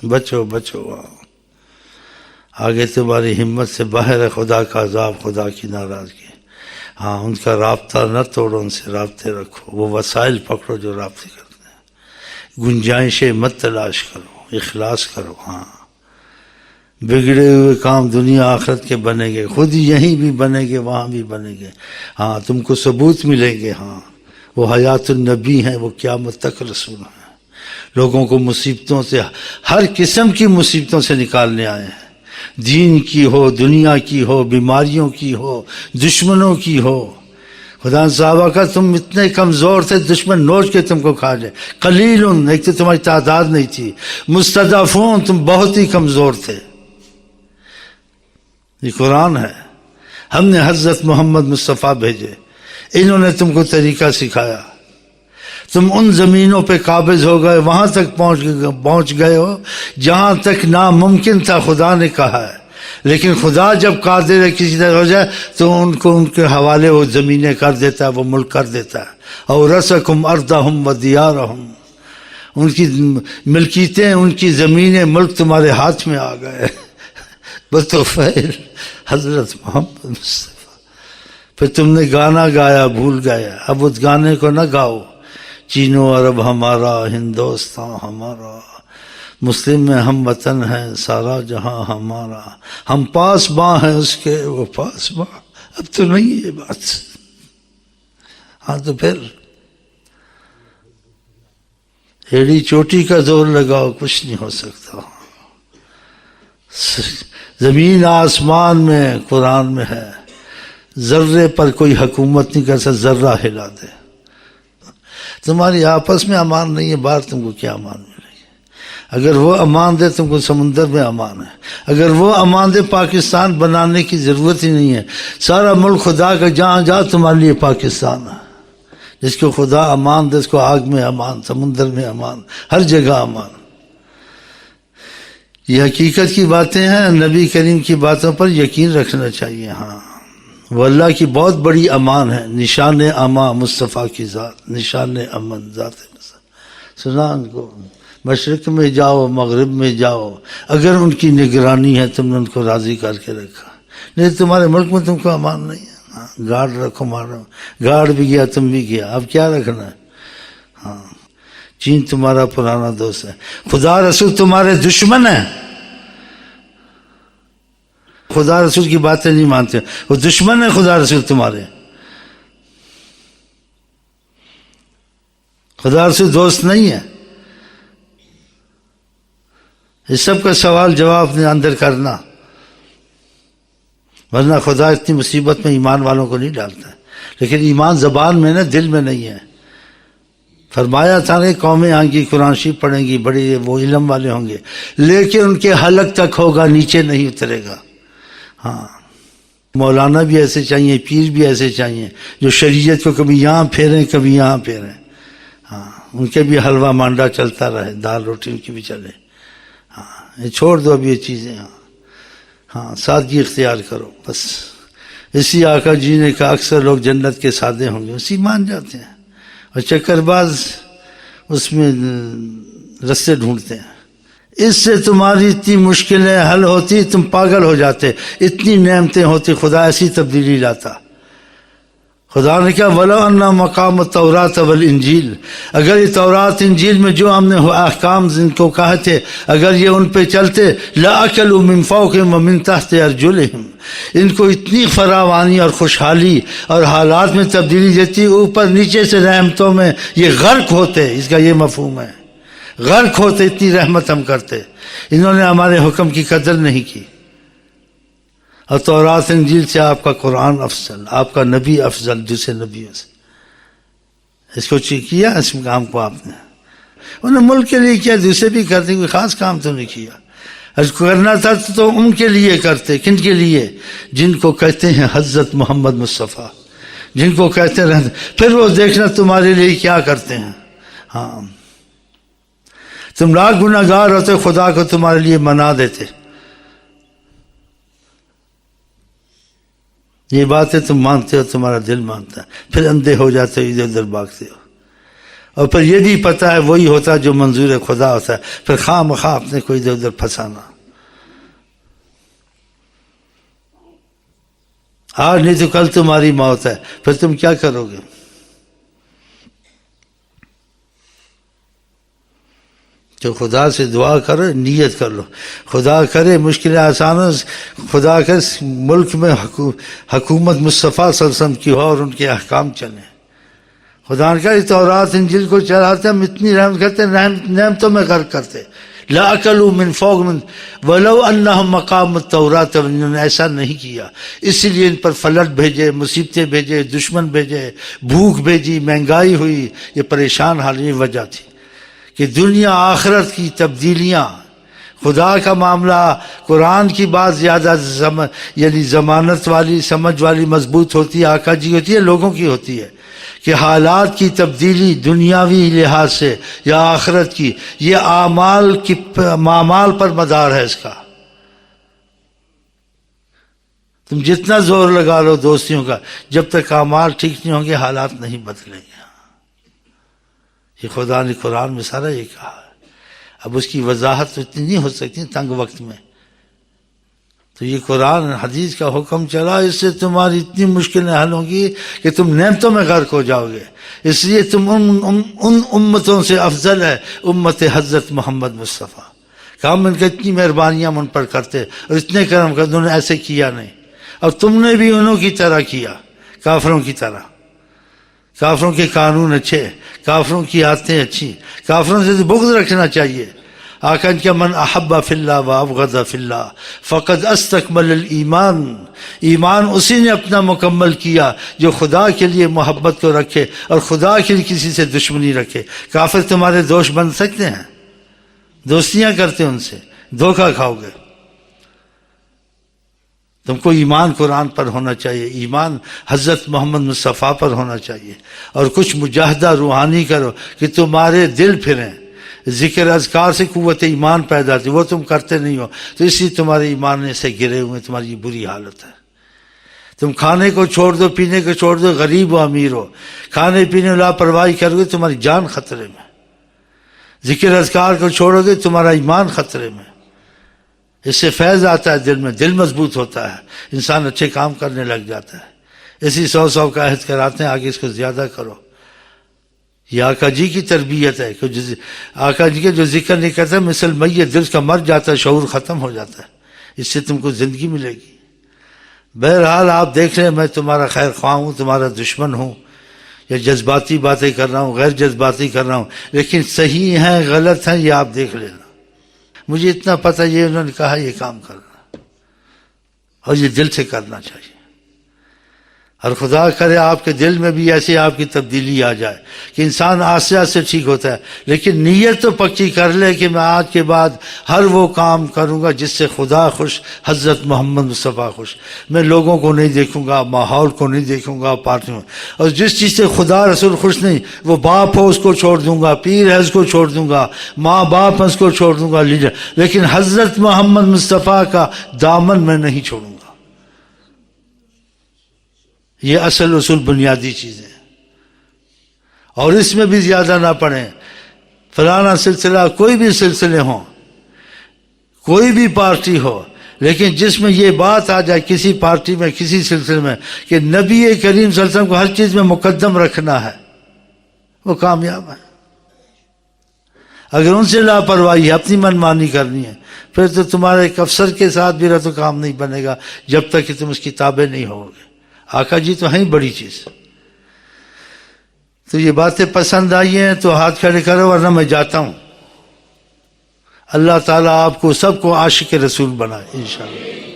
بچو بچو، آگے تمہاری ہمت سے باہر ہے خدا کا عذاب، خدا کی ناراضگی۔ ہاں، ان کا رابطہ نہ توڑو، ان سے رابطے رکھو، وہ وسائل پکڑو جو رابطے کرتے ہیں۔ گنجائشیں مت تلاش کرو، اخلاص کرو۔ ہاں، بگڑے ہوئے کام دنیا آخرت کے بنیں گے، خود یہیں بھی بنیں گے، وہاں بھی بنیں گے۔ ہاں، تم کو ثبوت ملیں گے۔ ہاں، وہ حیات النبی ہیں، وہ قیامت تک رسول ہیں، لوگوں کو مصیبتوں سے، ہر قسم کی مصیبتوں سے نکالنے آئے ہیں، دین کی ہو، دنیا کی ہو، بیماریوں کی ہو، دشمنوں کی ہو۔ خدا صحابہ کا تم اتنے کمزور تھے، دشمن نوچ کے تم کو کھا جائے۔ قلیل، ایک تو تمہاری تعداد نہیں تھی، مستضعفون، تم بہت ہی کمزور تھے۔ یہ قرآن ہے، ہم نے حضرت محمد مصطفیٰ بھیجے، انہوں نے تم کو طریقہ سکھایا، تم ان زمینوں پہ قابض ہو گئے، وہاں تک پہنچ گئے ہو جہاں تک ناممکن تھا، خدا نے کہا ہے۔ لیکن خدا جب قادر ہے کسی طرح ہو جائے تو ان کو ان کے حوالے وہ زمینیں کر دیتا ہے، وہ ملک کر دیتا ہے۔ اورثکم ارضہم ودیارہم، ان کی ملکیتیں، ان کی زمینیں، ملک تمہارے ہاتھ میں آ گئے بطفیل حضرت محمد مصطفیٰ۔ پھر تم نے گانا گایا، بھول گئے، اب اس گانے کو نہ گاؤ۔ چین و عرب ہمارا، ہندوستان ہمارا، مسلم میں ہم وطن ہیں، سارا جہاں ہمارا، ہم پاس باں ہیں اس کے، وہ پاس باں۔ اب تو نہیں یہ بات۔ ہاں تو پھر ایڑی چوٹی کا زور لگاؤ، کچھ نہیں ہو سکتا۔ زمین آسمان میں قرآن میں ہے، ذرے پر کوئی حکومت نہیں کر سکتا، ذرہ ہلا دے۔ تمہاری آپس میں امان نہیں ہے، باہر تم کو کیا امان ملے گی؟ اگر وہ امان دے تم کو، سمندر میں امان ہے۔ اگر وہ امان دے، پاکستان بنانے کی ضرورت ہی نہیں ہے، سارا ملک خدا کا، جہاں جا تمہارے لیے پاکستان ہے۔ جس کو خدا امان دے، اس کو آگ میں امان، سمندر میں امان، ہر جگہ امان۔ یہ حقیقت کی باتیں ہیں، نبی کریم کی باتوں پر یقین رکھنا چاہیے۔ ہاں، وہ اللہ کی بہت بڑی امان ہے، نشان امان مصطفیٰ کی ذات، نشان امن ذات مصطفیٰ۔ سنا ان کو، مشرق میں جاؤ، مغرب میں جاؤ، اگر ان کی نگرانی ہے، تم نے ان کو راضی کر کے رکھا، نہیں تمہارے ملک میں تم کو امان نہیں ہے۔ ہاں، گارڈ رکھو، مارو، گارڈ بھی گیا، تم بھی گیا، اب کیا رکھنا ہے؟ ہاں، چین تمہارا پرانا دوست ہے، خدا رسول تمہارے دشمن ہیں، خدا رسول کی باتیں نہیں مانتے، وہ دشمن ہے خدا رسول تمہارے۔ خدا رسول دوست نہیں ہے۔ اس سب کا سوال جواب اپنے اندر کرنا، ورنہ خدا اتنی مصیبت میں ایمان والوں کو نہیں ڈالتا ہے۔ لیکن ایمان زبان میں ہے، دل میں نہیں ہے۔ فرمایا تھا کہ قومیں آئیں گی، قرآن شریف پڑھیں گی، بڑے وہ علم والے ہوں گے، لیکن ان کے حلق تک ہوگا، نیچے نہیں اترے گا۔ ہاں، مولانا بھی ایسے چاہیے، پیر بھی ایسے چاہیے، جو شریعت کو کبھی یہاں پھیریں، کبھی یہاں پھیریں۔ ہاں، ان کے بھی حلوہ مانڈا چلتا رہے، دال روٹی ان کی بھی چلے۔ ہاں، یہ چھوڑ دو اب یہ چیزیں۔ ہاں، سادگی اختیار کرو بس۔ اسی آقا جی نے کہا اکثر لوگ جنت کے سادے ہوں گے، اسی مان جاتے ہیں، اور چکر باز اس میں رستے ڈھونڈتے ہیں۔ اس سے تمہاری اتنی مشکلیں حل ہوتی، تم پاگل ہو جاتے، اتنی نعمتیں ہوتی، خدا ایسی تبدیلی لاتا۔ خدا نے کہا وَلَوْ أَنَّ مَقَامَ التَّوْرَاةَ وَالْإِنْجِيلِ، اگر یہ تورات انجیل میں جو ہم نے احکام جن کو کہے تھے، اگر یہ ان پہ چلتے، لَأَكَلُوا مِنْ فَوْقِهِمْ وَمِنْ تَحْتِ أَرْجُلِهِمْ، ان کو اتنی فراوانی اور خوشحالی اور حالات میں تبدیلی دیتی، اوپر نیچے سے رحمتوں میں یہ غرق ہوتے۔ اس کا یہ مفہوم ہے، غرق ہوتے، اتنی رحمت ہم کرتے۔ انہوں نے ہمارے حکم کی قدر نہیں کی۔ اور تورات انجیل سے آپ کا قرآن افضل، آپ کا نبی افضل دوسرے نبیوں سے۔ اس کو کیا، اس کام کو آپ نے، انہیں ملک کے لیے کیا، دوسرے بھی کرتے، کوئی خاص کام تو نہیں کیا۔ اس کو کرنا تھا تو ان کے لیے کرتے، کن کے لیے؟ جن کو کہتے ہیں حضرت محمد مصطفیٰ، جن کو کہتے رہتے، پھر وہ دیکھنا تمہارے لیے کیا کرتے ہیں۔ ہاں، تم لاکھ گناہ گار ہوتے، خدا کو تمہارے لیے منا دیتے۔ یہ باتیں تم مانتے ہو، تمہارا دل مانتا ہے، پھر اندھے ہو جاتے ہو، ادھر ادھر بھاگتے ہو۔ اور پھر یہ بھی پتہ ہے وہی ہوتا ہے جو منظور خدا ہوتا ہے، پھر خواہ مخواہ اپنے کو ادھر ادھر پھنسانا. آج نہیں تو کل تمہاری موت ہے، پھر تم کیا کرو گے؟ تو خدا سے دعا کرو، نیت کر لو، خدا کرے مشکلیں آسان ہو، خدا کرے ملک میں حکومت مصطفیٰ صلی اللہ علیہ وسلم کی ہو اور ان کے احکام چلیں. خدا نے کہا تورات انجیل کو چڑھاتے ہم اتنی رحمت کرتے، نعمتوں میں غرق کرتے. لا اکلوا من فوق من ولو انہم مقام التوراۃ، انہوں نے ایسا نہیں کیا، اس لیے ان پر فلٹ بھیجے، مصیبتیں بھیجے، دشمن بھیجے، بھوک بھیجی، مہنگائی ہوئی. یہ پریشان حال یہ وجہ تھی کہ دنیا آخرت کی تبدیلیاں، خدا کا معاملہ، قرآن کی بات زیادہ یعنی ضمانت والی، سمجھ والی مضبوط ہوتی ہے، آقا جی ہوتی ہے، لوگوں کی ہوتی ہے کہ حالات کی تبدیلی دنیاوی لحاظ سے یا آخرت کی، یہ اعمال پر مدار ہے اس کا. تم جتنا زور لگا لو دوستیوں کا، جب تک اعمال ٹھیک نہیں ہوں گے حالات نہیں بدلیں گے. یہ خدا نے قرآن میں سارا یہ کہا ہے. اب اس کی وضاحت تو اتنی نہیں ہو سکتی تنگ وقت میں. تو یہ قرآن حدیث کا حکم چلا، اس سے تمہاری اتنی مشکلیں حل ہوں گی کہ تم نعمتوں میں غرق ہو جاؤ گے. اس لیے تم ان امتوں سے افضل ہے امت حضرت محمد مصطفیٰ. کام ان کے اتنی مہربانیاں ان پر کرتے اور اتنے کرم کرتے، انہوں نے ایسے کیا نہیں. اور تم نے بھی انہوں کی طرح کیا، کافروں کی طرح. کافروں کے قانون اچھے، کافروں کی عادتیں اچھی، کافروں سے بغض رکھنا چاہیے. آقا ان کا من احب فی اللہ و ابغض فی اللہ فقد استکمل الایمان. ایمان اسی نے اپنا مکمل کیا جو خدا کے لیے محبت کو رکھے اور خدا کے لیے کسی سے دشمنی رکھے. کافر تمہارے دوست بن سکتے ہیں؟ دوستیاں کرتے ان سے دھوکہ کھاؤ گے. تم کو ایمان قرآن پر ہونا چاہیے، ایمان حضرت محمد مصطفیٰ پر ہونا چاہیے، اور کچھ مجاہدہ روحانی کرو کہ تمہارے دل پھریں. ذکر اذکار سے قوت ایمان پیدا ہوتی، وہ تم کرتے نہیں ہو، تو اس لیے تمہارے ایمان سے گرے ہوئے، تمہاری یہ بری حالت ہے. تم کھانے کو چھوڑ دو، پینے کو چھوڑ دو، غریب و امیر ہو، کھانے پینے لاپرواہی کرو گے تمہاری جان خطرے میں. ذکر اذکار کو چھوڑو گے تمہارا ایمان خطرے میں. اس سے فیض آتا ہے دل میں، دل مضبوط ہوتا ہے، انسان اچھے کام کرنے لگ جاتا ہے. اسی 100 کا عہد کراتے ہیں، آگے اس کو زیادہ کرو. یہ آقا جی کی تربیت ہے کہ آقا جی کے جو ذکر نہیں کرتا مثل میت، دل کا مر جاتا ہے، شعور ختم ہو جاتا ہے. اس سے تم کو زندگی ملے گی. بہرحال آپ دیکھ رہے ہیں میں تمہارا خیر خواہ ہوں، تمہارا دشمن ہوں، یا جذباتی باتیں کر رہا ہوں، غیر جذباتی کر رہا ہوں، لیکن صحیح ہیں غلط ہیں یہ آپ دیکھ لینا. مجھے اتنا پتہ یہ انہوں نے کہا یہ کام کرنا، اور یہ دل سے کرنا چاہیے. اور خدا کرے آپ کے دل میں بھی ایسی آپ کی تبدیلی آ جائے کہ انسان آہستہ آہستہ ٹھیک ہوتا ہے، لیکن نیت تو پکی کر لے کہ میں آج کے بعد ہر وہ کام کروں گا جس سے خدا خوش، حضرت محمد مصطفیٰ خوش. میں لوگوں کو نہیں دیکھوں گا، ماحول کو نہیں دیکھوں گا، پارٹیوں، اور جس چیز سے خدا رسول خوش نہیں، وہ باپ ہو اس کو چھوڑ دوں گا، پیر ہے اس کو چھوڑ دوں گا، ماں باپ ہے اس کو چھوڑ دوں گا، لیڈر، لیکن حضرت محمد مصطفیٰ کا دامن میں نہیں چھوڑوں گا. یہ اصل اصول بنیادی چیزیں، اور اس میں بھی زیادہ نہ پڑھیں. فلانا سلسلہ، کوئی بھی سلسلے ہوں، کوئی بھی پارٹی ہو، لیکن جس میں یہ بات آ جائے کسی پارٹی میں، کسی سلسلے میں کہ نبی کریم صلی اللہ علیہ وسلم کو ہر چیز میں مقدم رکھنا ہے، وہ کامیاب ہے. اگر ان سے لاپرواہی ہے، اپنی منمانی کرنی ہے، پھر تو تمہارے ایک افسر کے ساتھ بھی رہ تو کام نہیں بنے گا جب تک کہ تم اس کی تابع نہیں ہوگے. آقا جی تو ہیں بڑی چیز. تو یہ باتیں پسند آئی ہیں تو ہاتھ کھڑے کرو ورنہ میں جاتا ہوں. اللہ تعالیٰ آپ کو سب کو عاشق رسول بنائے انشاءاللہ.